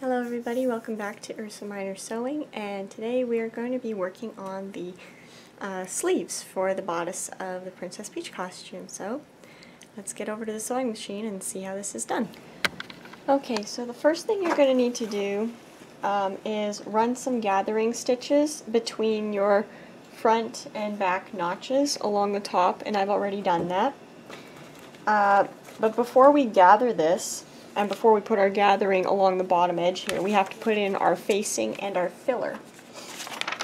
Hello everybody, welcome back to Ursa Minor Sewing, and today we are going to be working on the sleeves for the bodice of the Princess Peach costume. So let's get over to the sewing machine and see how this is done. Okay, so the first thing you're going to need to do is run some gathering stitches between your front and back notches along the top, and I've already done that. But before we gather this, and before we put our gathering along the bottom edge here, we have to put in our facing and our filler.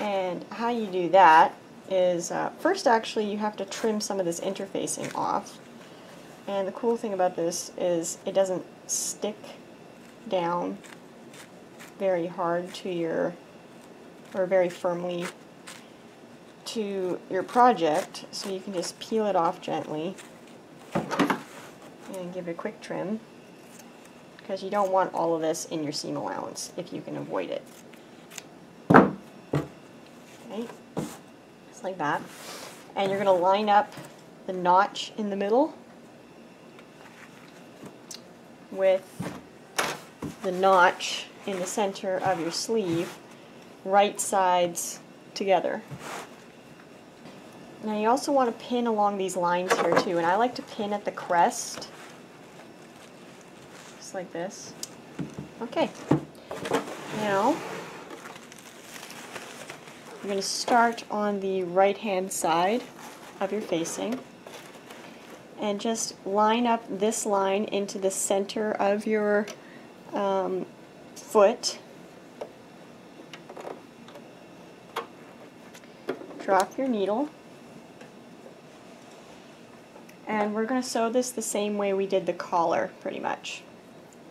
And how you do that is, first actually you have to trim some of this interfacing off. And the cool thing about this is it doesn't stick down very hard to your, or very firmly to your project, so you can just peel it off gently and give it a quick trim, because you don't want all of this in your seam allowance if you can avoid it. Okay, just like that. And you're going to line up the notch in the middle with the notch in the center of your sleeve, right sides together. Now you also want to pin along these lines here too, and I like to pin at the crest, just like this. Okay, now you're going to start on the right hand side of your facing and just line up this line into the center of your foot. Drop your needle, and we're going to sew this the same way we did the collar, pretty much.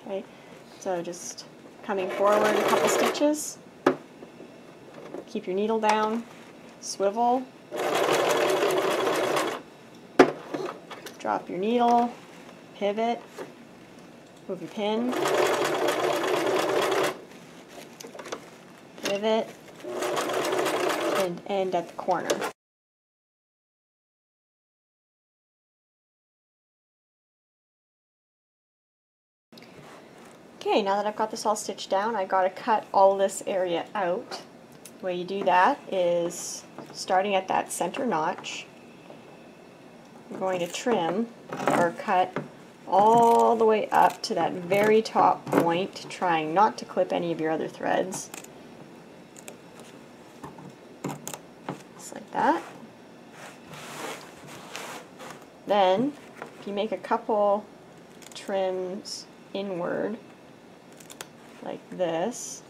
Okay, so just coming forward a couple stitches, keep your needle down, swivel, drop your needle, pivot, move your pin, pivot, and end at the corner. Okay, now that I've got this all stitched down, I've got to cut all this area out. The way you do that is, starting at that center notch, you're going to trim or cut all the way up to that very top point, trying not to clip any of your other threads. Just like that. Then, if you make a couple trims inward, like this,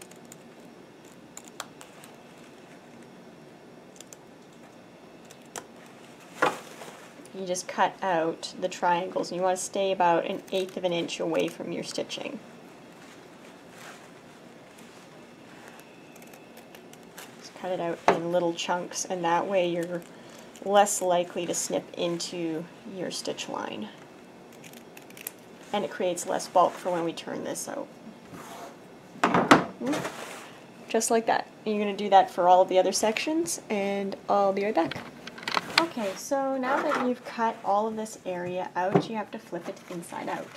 you just cut out the triangles, and you want to stay about 1/8 of an inch away from your stitching. Just cut it out in little chunks, and that way you're less likely to snip into your stitch line. And it creates less bulk for when we turn this out. Just like that. And you're going to do that for all of the other sections, and I'll be right back. Okay, so now that you've cut all of this area out, you have to flip it inside out.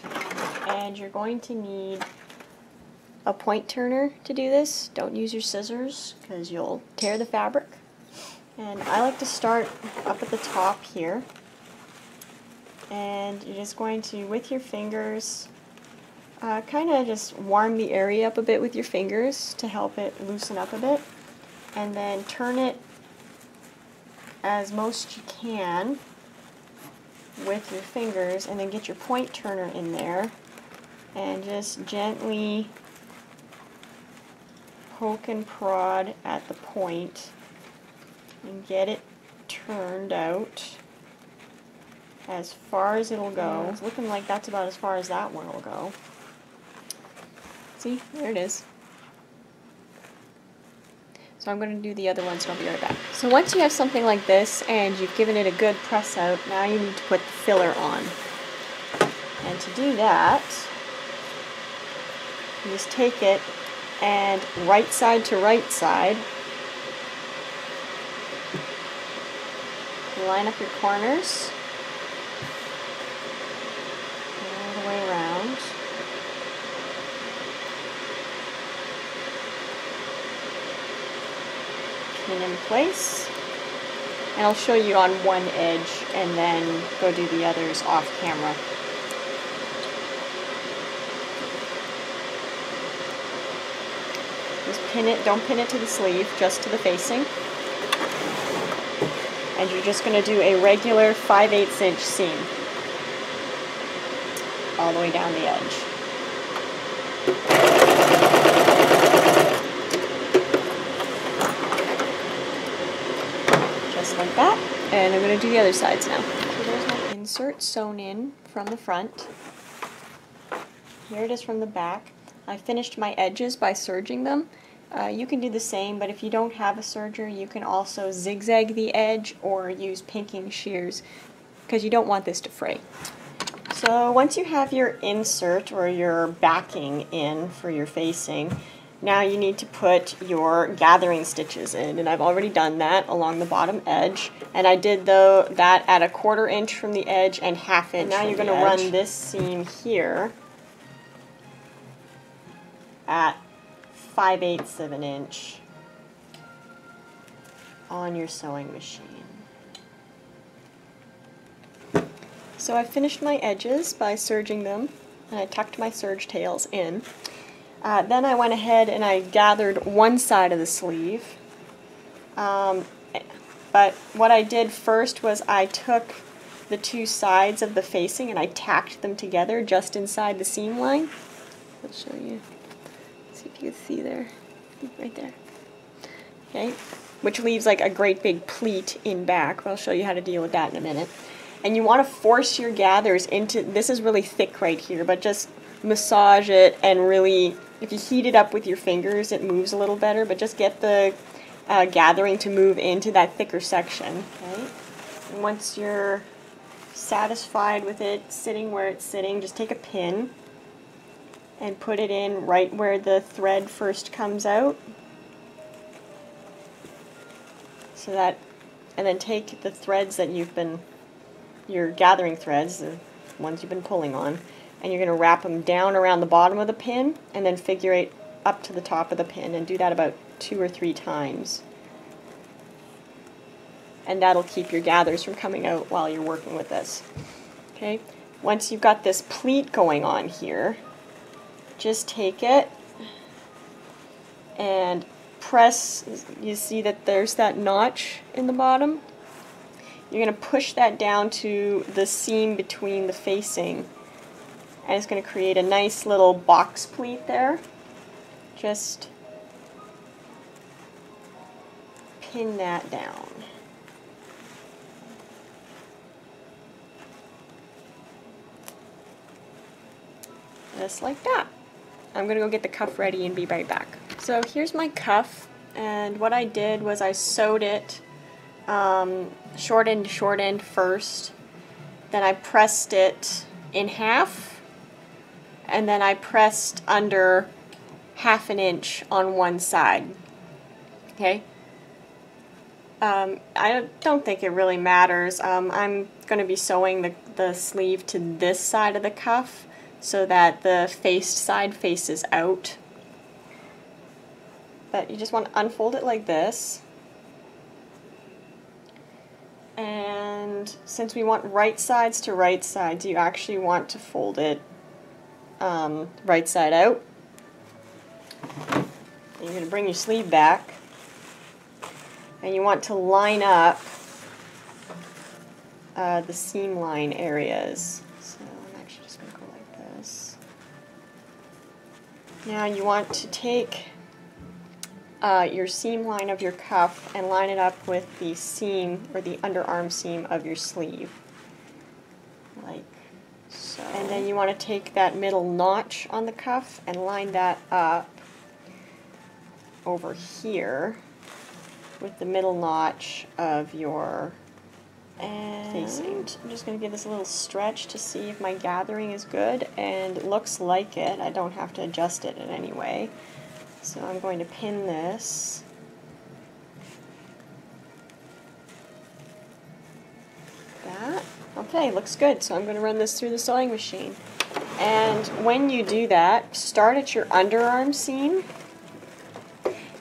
And you're going to need a point turner to do this. Don't use your scissors, because you'll tear the fabric. And I like to start up at the top here. And you're just going to, with your fingers, kind of just warm the area up a bit with your fingers to help it loosen up a bit, and then turn it as most you can with your fingers, and then get your point turner in there and just gently poke and prod at the point and get it turned out as far as it'll go. It's looking like that's about as far as that one will go. See, there it is. So I'm going to do the other one, so I'll be right back. So once you have something like this and you've given it a good press out, now you need to put the filler on. And to do that, you just take it and right side to right side, line up your corners all the way around. pin in place. And I'll show you on one edge and then go do the others off camera. Just pin it, don't pin it to the sleeve, just to the facing. And you're just going to do a regular 5/8 inch seam all the way down the edge. Just like that. And I'm going to do the other sides now. So there's my insert sewn in from the front. Here it is from the back. I finished my edges by serging them. You can do the same, but if you don't have a serger, you can also zigzag the edge or use pinking shears because you don't want this to fray. So once you have your insert or your backing in for your facing, now you need to put your gathering stitches in, and I've already done that along the bottom edge, and I did that at 1/4 inch from the edge and 1/2 inch. And now you're going to run this seam here at 5/8 of an inch on your sewing machine. So I finished my edges by serging them, and I tucked my serge tails in. Then I went ahead and I gathered one side of the sleeve. But what I did first was I took the two sides of the facing and I tacked them together just inside the seam line. I'll show you. See if you can see there, right there. Okay, which leaves like a great big pleat in back. I'll show you how to deal with that in a minute. And you want to force your gathers into, this is really thick right here, but just massage it and really, if you heat it up with your fingers, it moves a little better, but just get the gathering to move into that thicker section. Okay? And once you're satisfied with it sitting where it's sitting, just take a pin and put it in right where the thread first comes out. So that, and then take the threads that you've been, your gathering threads, the ones you've been pulling on, and you're going to wrap them down around the bottom of the pin and then figure eight up to the top of the pin, and do that about 2 or 3 times. And that'll keep your gathers from coming out while you're working with this. Okay, once you've got this pleat going on here, just take it and press. You see that there's that notch in the bottom? You're going to push that down to the seam between the facing, and it's going to create a nice little box pleat there. Just pin that down. Just like that. I'm going to go get the cuff ready and be right back. So here's my cuff, and what I did was I sewed it short end to short end first, then I pressed it in half, and then I pressed under 1/2 inch on one side. Okay? I don't think it really matters. I'm going to be sewing the sleeve to this side of the cuff so that the faced side faces out. But you just want to unfold it like this. And since we want right sides to right sides, you actually want to fold it right side out. And you're going to bring your sleeve back, and you want to line up the seam line areas. So I'm actually just going to go like this. Now you want to take your seam line of your cuff and line it up with the seam or the underarm seam of your sleeve, like so. And then you want to take that middle notch on the cuff and line that up over here with the middle notch of your facing. I'm just going to give this a little stretch to see if my gathering is good, and it looks like it. I don't have to adjust it in any way. So I'm going to pin this. That. Okay, looks good. So I'm going to run this through the sewing machine. And when you do that, start at your underarm seam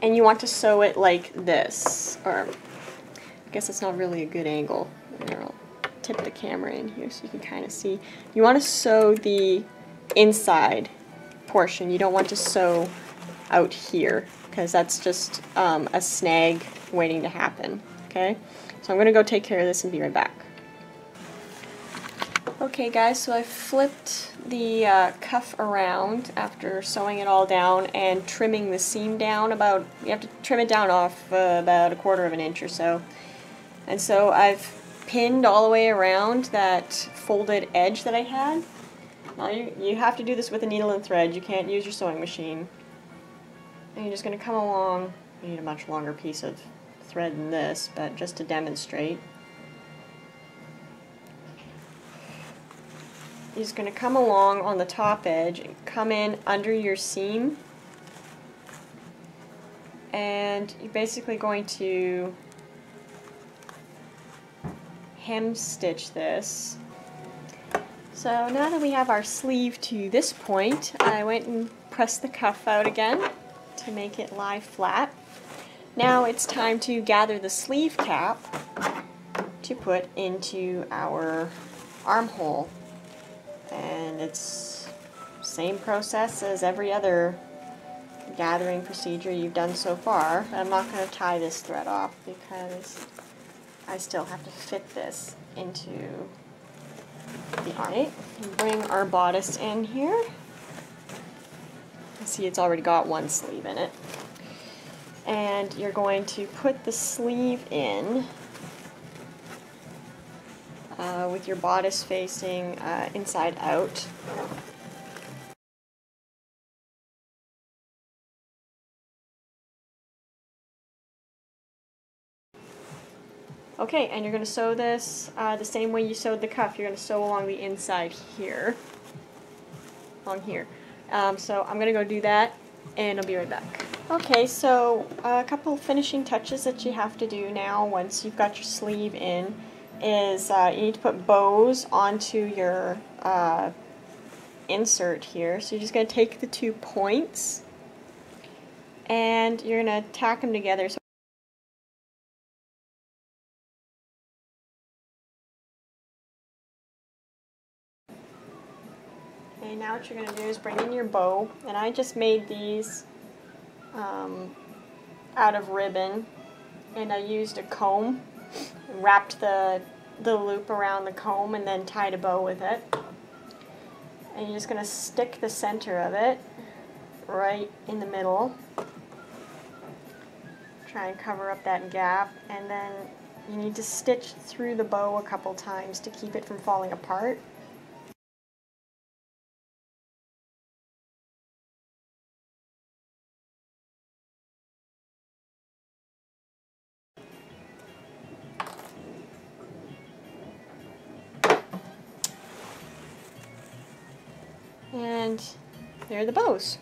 and you want to sew it like this, or I guess it's not really a good angle. Here, I'll tip the camera in here so you can kind of see. You want to sew the inside portion. You don't want to sew out here, because that's just a snag waiting to happen. Okay, so I'm going to go take care of this and be right back. Okay guys, so I flipped the cuff around after sewing it all down and trimming the seam down about, you have to trim it down off about 1/4 inch or so. And so I've pinned all the way around that folded edge that I had. Now you have to do this with a needle and thread, you can't use your sewing machine. And you're just going to come along, you need a much longer piece of thread than this, but just to demonstrate. You're just going to come along on the top edge and come in under your seam, and you're basically going to hem stitch this. So now that we have our sleeve to this point, I went and pressed the cuff out again to make it lie flat. Now it's time to gather the sleeve cap to put into our armhole. And it's the same process as every other gathering procedure you've done so far. I'm not going to tie this thread off because I still have to fit this into the arm. Right, bring our bodice in here. See, it's already got one sleeve in it. And you're going to put the sleeve in with your bodice facing inside out. Okay, and you're going to sew this the same way you sewed the cuff. You're going to sew along the inside here. Along here. So I'm going to go do that, and I'll be right back. Okay, so a couple finishing touches that you have to do now once you've got your sleeve in is you need to put bows onto your insert here. So you're just going to take the 2 points and you're going to tack them together. So okay, now what you're going to do is bring in your bow, and I just made these out of ribbon, and I used a comb, wrapped the loop around the comb and then tied a bow with it. And you're just going to stick the center of it right in the middle. Try and cover up that gap, and then you need to stitch through the bow a couple times to keep it from falling apart. And there are the bows.